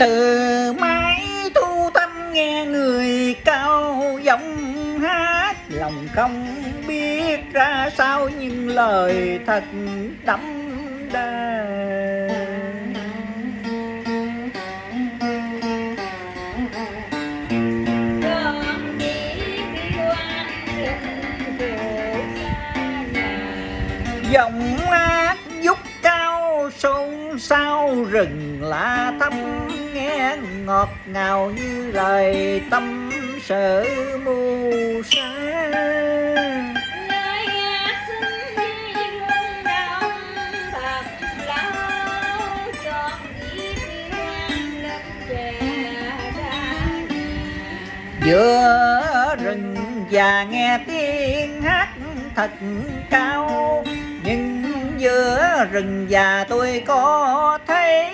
Từ mái thu tâm nghe người cao giọng hát, lòng không biết ra sao nhưng lời thật đậm đà. Giọng hát dúc cao xôn xao rừng lá thắm, nghe ngọt ngào như lời tâm sự mù sa. Lời hát xin rung động thật lâu, chọn đi ngoan lên trẻ ra nhà. Giữa rừng già nghe tiếng hát thật cao, nhưng giữa rừng già tôi có thấy